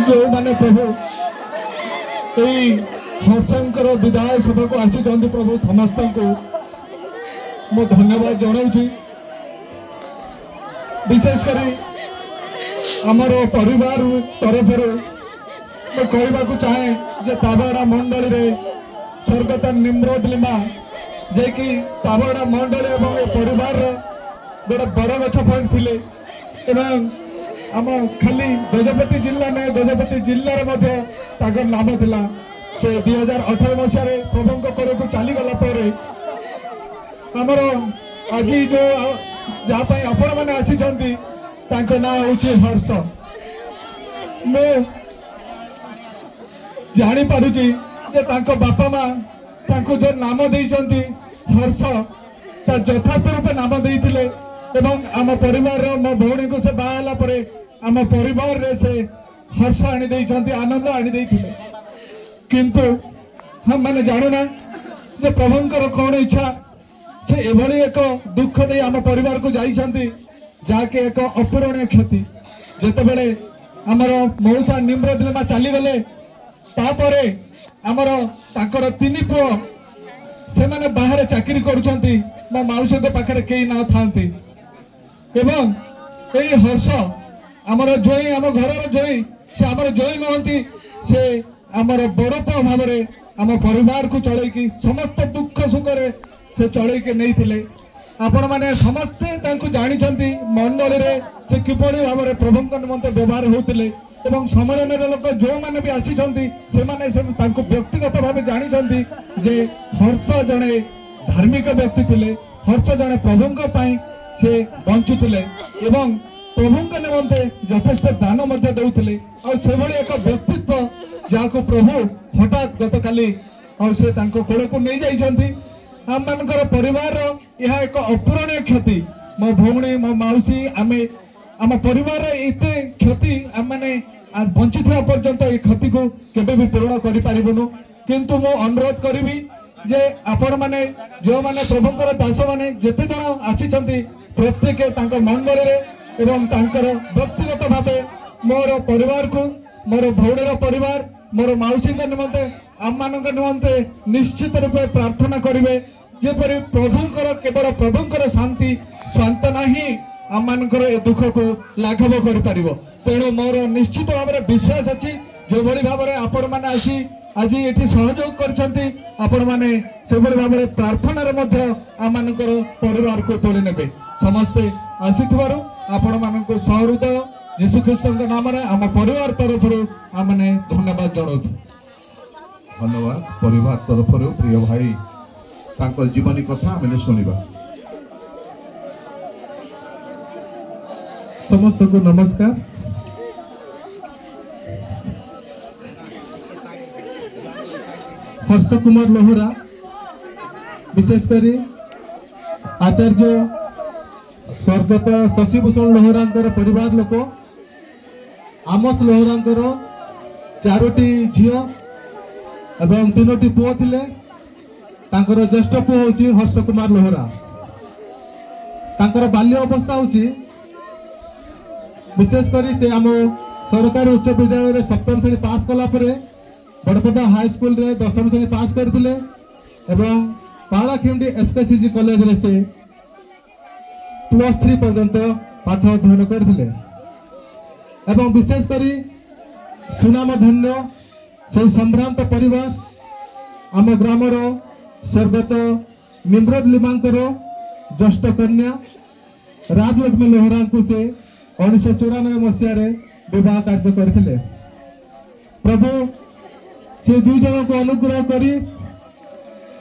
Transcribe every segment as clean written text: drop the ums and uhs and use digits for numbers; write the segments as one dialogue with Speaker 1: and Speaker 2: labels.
Speaker 1: जो माने प्रभु यही हर्षंकर विदाय सभा को आसी प्रभु समस्त को मो धन्यवाद जनाऊँ। विशेषकर आमर परिवार तरफ मैं कहवाक चाहे जे ताबड़ा मंडली रे स्वर्गत निम्रत लिमा जे ताबड़ा मंडली और परिवार गोटे बड़ गछ पड़े आम खाली गजपति जिला ना गजपति जिलार नाम थिला से 2018 मसीह प्रभु कोड़ को चलीगला आमर आज जो जहाँ आपण मैंने आसी ना हूँ हर्ष। मु जानी पारुची जे बापा माँ जो नाम देइचंती हर्ष ता यथार्थ रूपे नाम देइथिले एवं आम परिवार मो भौणी को से बाहला परे आम परिवार रे से हर्ष आनी देइचंती आनंद आनी देइथिले। किंतु हम मैंने जानुना जे प्रभुंकर कौन इच्छा से एभली एक दुख दे आम परिवार को जाइछंती जाके एक अपूरणीय क्षति जेते बेले आमर मौसा निम्रत चली गले तापरे आमर ताकर 3 पुओ से माने बाहर चाकरी करुछंती मो माउसी के पाखरे केही ना थांती एवं एई हर्ष आमर जोई आम घरर जोई से आमर जोई नहंती से आमर बड़ पुओ भाव में आम परिवार को चलैकी समस्त दुख सुख से चलैकी नहीं थिले। आपण माने समस्ते तांको जानिछंती मंडली रे से किपरि भाव में प्रभुंक निमंते व्यवहार होतिले एवं सम्मेलन लोक जो माने भी आसीछंती से माने से तांको व्यक्तिगत भाव जानिछंती जे हर्ष जने धार्मिक व्यक्ति थिले हर्ष जने प्रभुंक पई से बंचुतिले एवं प्रभुंक निमंते यथेष्ट दान मध्य देउतिले और से भली एक व्यक्तित्व जाको प्रभु हठात गतकाली और से तांको कोड़ को नहीं जाइछंती। आम मानकर परिवार यह एक अपूरणीय क्षति मो भौणी मो माउसी आमे आम परिवार एते क्षति आम माने बंची था पर्यंत ये क्षति को केबे भी पूर्ण करि पारिबनु। किंतु मो अनुरोध करिवि जे आपण माने जो माने प्रभुंकर दास माने जेते जण आसीचंती प्रत्येक तांक मंडली रे एवं तांकर व्यक्तिगत भावे मोर परिवार को मोर भौणीर परिवार मोर माउसी निमंते आम मान निमंते निश्चित रूपे प्रार्थना करिवे जेपरि प्रभुंकर केवल प्रभुंकर शांति सांत्वना ही आम मानकर ए दुख को लाघव कर पारिबो। तेणु मोर निश्चित भाव में विश्वास अच्छी जो भली भाव में आपण माने आसी आज ये सहयोग करछंती आपण माने से भली भाव में प्रार्थना रे मध्य आम मानकर परिवार को तोड़ी नेबे। समस्ते आसीथिबारु आपण मानको सहृदय यीशु ख्रीष्टଙ୍କ नामରେ आम परिवार तरफरु आमने धन्यवाद जणाउछु।
Speaker 2: धन्यवाद परिवार तरफरु प्रिय भाई तांकर जीवनी कथा आमने सुनिबा।
Speaker 3: समस्त को नमस्कार। हर्ष कुमार लोहरा विशेषकर आचार्य स्वर्गत शशिभूषण लोहरा परिवार लोक आमस लोहरा 4टी झील एवं 3टी पुओ थिले। तांकर ज्येष्ठ पुओ होची हर्ष कुमार लोहरा। तांकर बाल्य अवस्था होची विशेषकर से आम सरकारी उच्च विद्यालय रे 7म श्रेणी पास कला परे बड़पटा हाई स्कूल रे 10म श्रेणी पास करथिले एवं पालाखिंडी एसकेसीजी कॉलेज रे से +3 पर्यंत पाठ अध्ययन करथिले एवं विशेषकर सुनाम धन्य से संभ्रांत परिवार आम ग्रामर स्वर्गत निम्रत लिमांकर ज्येष्ठ कन्या राजलक्ष्मी लोहरा को से 1994 मसीह विवाह कार्य करथिले। प्रभु से 2 जन को अनुग्रह करी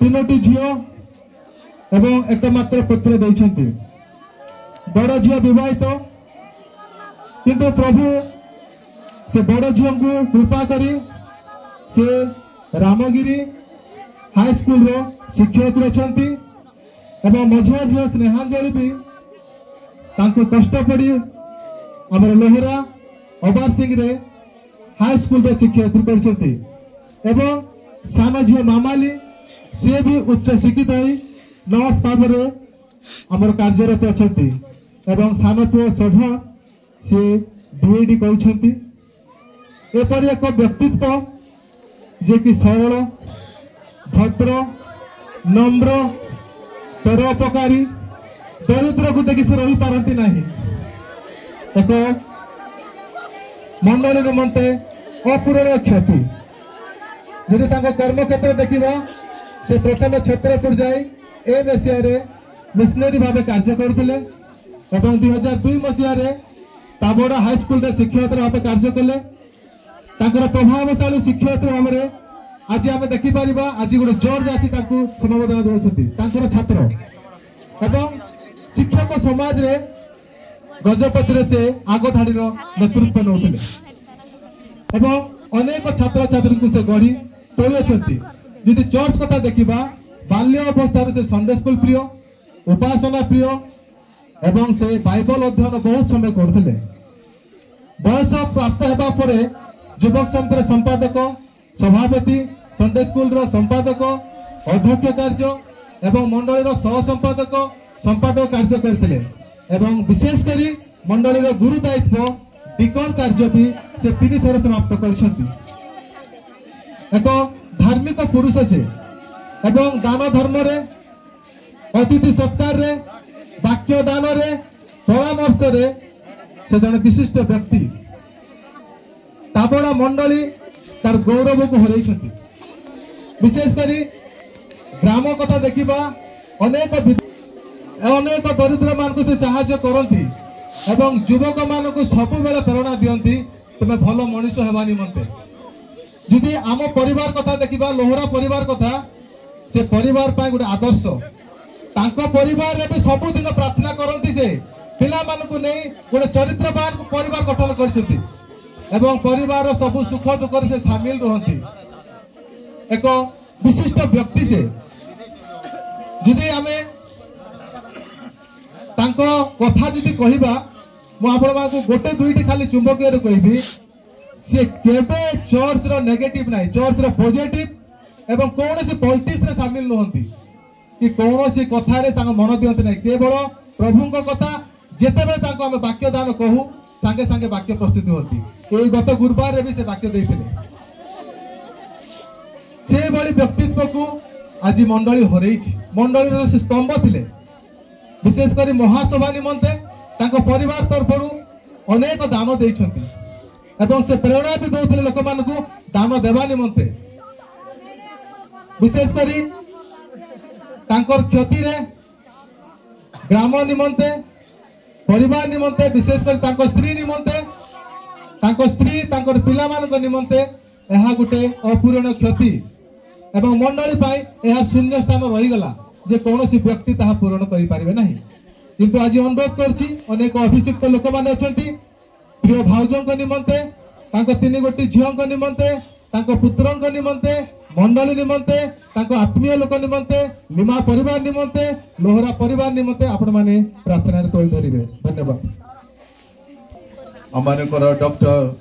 Speaker 3: 3टी झील एवं एकमात्र पुत्र दैछंती। बड़ झील विवाहित किंतु प्रभु से बड़ झील को कृपा करी से रामगिरी हाई स्कूल रो शिक्षयित्री अछंती एवं मझिया झील स्नेहांजलि भी तांको कष्ट पड़ी आमर लोहरा अबार सिंह रे हाई स्कूल रे शिक्षयित्री करछंती एवं सान झील मामाली से भी उच्च शिक्षित होई नर्स भाव में आमर कार्यरत अछंती एवं सान पुओ सभा से बीएडी करछंती एपरी एक व्यक्तित्व जे कि सरल भद्र नम्र परोपकारी दरिद्र को देखि से रही पारती नहीं। एक मंडली निमंते अपूरणीय क्षति यदि कर्म क्षेत्र देखा से प्रथम छत्रपुर जाए ए मसीह मिशनरी भाव कार्य करते 2002 मसीह ताबड़ा हाईस्कल शिक्षक भाव कार्य कले प्रभावशाली शिक्षक भाव में आज आम देखिपर आज गोटे जज आसी समबोधन दौरान छात्र एवं शिक्षक समाज रे गजपति से आग धाड़ी नेतृत्व नौते अनेक छात्र छात्री को से गढ़ी तोड़ी जी चर्च कथा देखा बाल्य अवस्था से संडे स्कूल प्रिय उपासना प्रिय एवं से बाइबल अध्ययन बहुत समय करते बयस प्राप्त होगा पर युवक समितिर संपादक सभापति संडे स्कूल संपादक अध्यक्ष कार्य एवं मंडली सह संपादक संपादक कार्य करते विशेषकर मंडली गुरु दायित्व डिकन कार्य भी से 3 थर समाप्त कर एक धार्मिक पुरुष से एवं दान धर्म रे अतिथि सत्कार रे वाक्य दान रे परामर्श रे से जन विशिष्ट व्यक्ति ताबड़ा मंडली तार गौरव को हर विशेषकर ग्राम कथा देखा अनेक दरिद्र मान को से साहाय्य करती एवं युवक मान को सब बेले प्रेरणा दियंती तुम भल मनीष हेबा निमंते यदि आम परिवार कथा देखा लोहरा परिवार कथा से परिवार पाए गोटे आदर्श तांको परिवार रे भी सबुदिन प्रार्थना करती से पिला मान को नहीं गोटे चरित्रवान परिवार गठन करछंती एवं परिवार सब सुख दुख से सामिल रहती एक विशिष्ट व्यक्ति से यदि आम कथा जी कहवा मुझे गोटे दुईटी खाली चुंबकीय कहबी सी केबे चर्च रो नेगेटिव ना चर्च रो पॉजिटिव एवं कौन सी पॉलिटिक्स रे शामिल नहंती कि कौन सी कथा रे मन दियंती ना केवल प्रभु कथा जेते बेले आम वाक्य दान कहू सांगे सांगे वाक्य प्रस्तुत होती गत गुरुवार रे भी से वाक्य देते से भली व्यक्तित्व को आज मंडली हरई मंडली से स्तंभ थिले विशेषकर महासभा निमंते परिवार तरफ अनेक दान देइछंती एवं से प्रेरणा भी दौले लोक मान को दान देवा निमंते विशेषकर क्षति रे ग्राम निमंते परिवार निमंते विशेषकर स्त्री निमंते स्त्री पिला मान निमंते यह गोटे अपूरणीय क्षति एवं मंडली पाई यह शून्य स्थान रहीगला जे कौन व्यक्ति ताहा पूरण करें ना किंतु आज अनुरोध करछि अनेक अभिषिक्त लोक माने अछंती प्रिय भाउजों निमंते 3 गोटी झीओं निमंते पुत्रों निमंते मंडली निमंते आत्मीय लोक निमंते निमा परिवार निमंते लोहरा परिवार निमंते आपण माने प्रार्थना रे तोल धरिबे। धन्यवाद।
Speaker 2: अमानकर डॉक्टर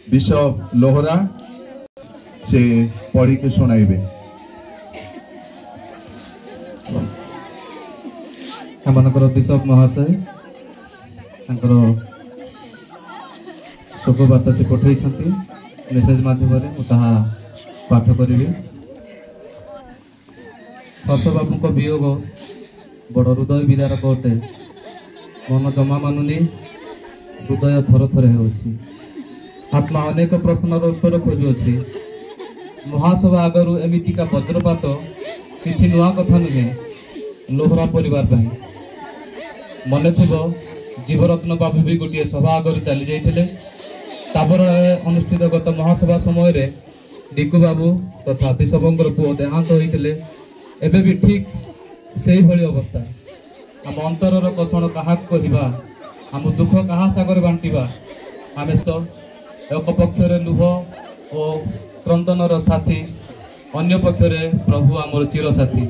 Speaker 2: बिशप लोहरा से पढ़ी के सुनाइबे।
Speaker 4: आमनकर बिशप महाशय शोक वार्ता से पठाई मेसेज माध्यम पाठ करी हर्ष बाबू को वियोग बड़ हृदय विदारक अटे मन जमा मानुनी हृदय थर थर हो आत्मा अनेक प्रश्न उत्तर खोजुअछि महासभा आगरू एमितिका वज्रपात किछि नुआ कथा नुहे लोहरा परिवार मन थी जीवरत्न बाबू भी गोटे सभा आगर चली जाते ताबरा अनुष्ठित गत महासभा समय डिकू बाबू तथा बिशपंकर पुओ देहांत होते एबे भी ठीक से भली अवस्था आम अंतरर कषण क्या कहवा आम दुख क्या सागर बांटा आम एक पक्षरे लुह और क्रंदनर साथी अन्य पक्षरे प्रभु आमर चिर साथी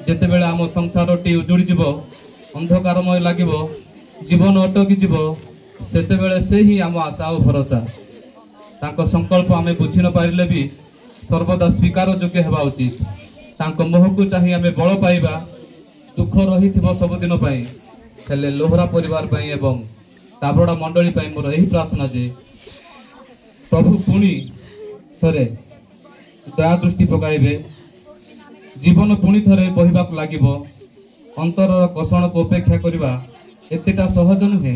Speaker 4: जेते बेले आम संसार टी उजुड़ी जीव अंधकारमय लगे जीवन अटकी जीव सेते बेले से ही आम आशा और भरोसा तांको संकल्प आम बुझी न पारिले भी सर्वदा स्वीकार योग्य हेबा उचित तांको मोह को चाहि आम बल पाइबा दुख रही सबुदिन हेले लोहरा परिवार एवं ताबड़ा मंडली मोर यही प्रार्थना जे प्रभु पुणी थरे दया दृष्टि पकाइबे जीवन पुणी थरे बहिबाक लागिबो अंतर कषण को उपेक्षा करवा एतेटा सहज नुहे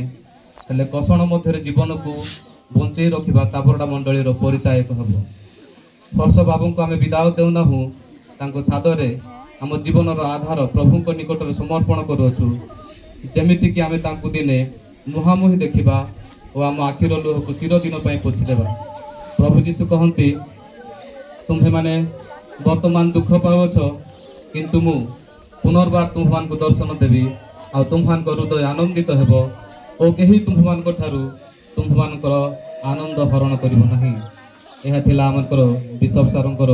Speaker 4: हेले कषण मध्य जीवन को बंचई रखा ताबरडा मंडलीर परिचायक हम हर्ष बाबू को आम विदाय देना सादरे आम जीवन आधार प्रभु निकट में समर्पण करुचु जमीती कि आम दिने मुहांमुही देखा और आम आखिर लुह को चिरदिन पोछिदेवा प्रभु जीशु कहती तुम्हें माने वर्तमान दुख पावछ किंतु मु पुनर्बार तुम्हां को दर्शन देवी आ तुम्हां हृदय आनंदित हेब और कहीं तुम्हां तुम्हांकर आनंद हरण करिब नाही। यह थिला आमर बिशप सारंकर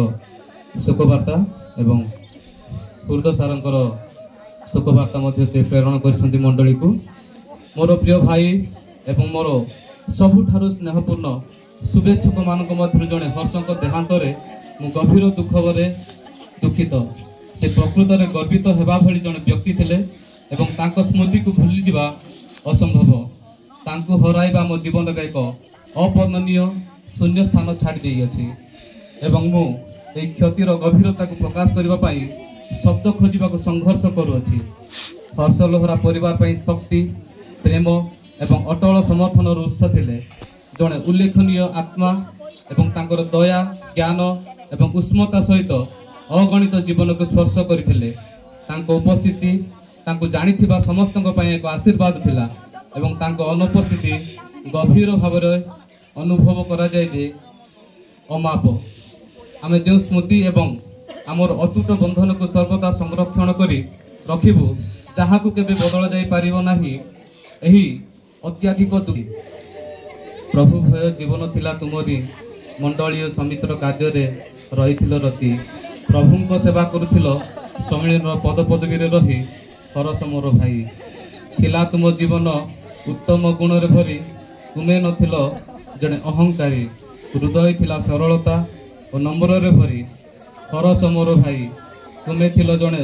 Speaker 4: शोकवार्ता एवं हृदय सारंकर शोकवार्ता मध्य से प्रेरण कर मंडली को मोर प्रिय भाई एवं मोर सबुठारु स्नेहपूर्ण शुभेच्छुक मानक मध्य जड़े हर्षक देहांत मु गभीर दुख बरे दुखित से प्रकृत में गर्वित हेबा भली जड़े व्यक्ति थिले एवं तांको स्मृति को भूली जिबा असंभव तांको हराइबा मो जीवन रे एक अवर्णनीय शून्य स्थान छाड़ी देई अछि एवं मु ए क्षतिर गभीरता को प्रकाश करबा पई शब्द खोजिबा को संघर्ष करूअछि। हर्ष लोहरा परिवार पई शक्ति प्रेम एवं अटल समर्थन उत्स थिले जड़े उल्लेखनीय आत्मा एवं तांकर दया ज्ञान एवं उष्मता सहित अगणित जीवन को स्पर्श करथिले तांको उपस्थिति तांको जानिथिबा समस्तक पई एक आशीर्वाद थिला एवं तांको अनुपस्थिति गभीर भाव अनुभव करा जाय जे अमाप आमे जो स्मृति एवं आमर अटूट बंधन को सर्वदा संरक्षण करी रखिबु जहा को केबे बदल जाय पारिबो नाही एही अत्याधिक दुखी प्रभु भय जीवन थिला तुमरी मंडलीय समितिर कार्य रे रहिथिल रति प्रभु को सेवा करुथिल समिलीन पद पदवी रे रही हरस मोर भाई थिला तुम जीवन उत्तम गुण रे भरी तुमे नथिल जने अहंकारी हृदय थिला सरलता और नम्र रे भरी हरस मोर भाई तुमे थिल जने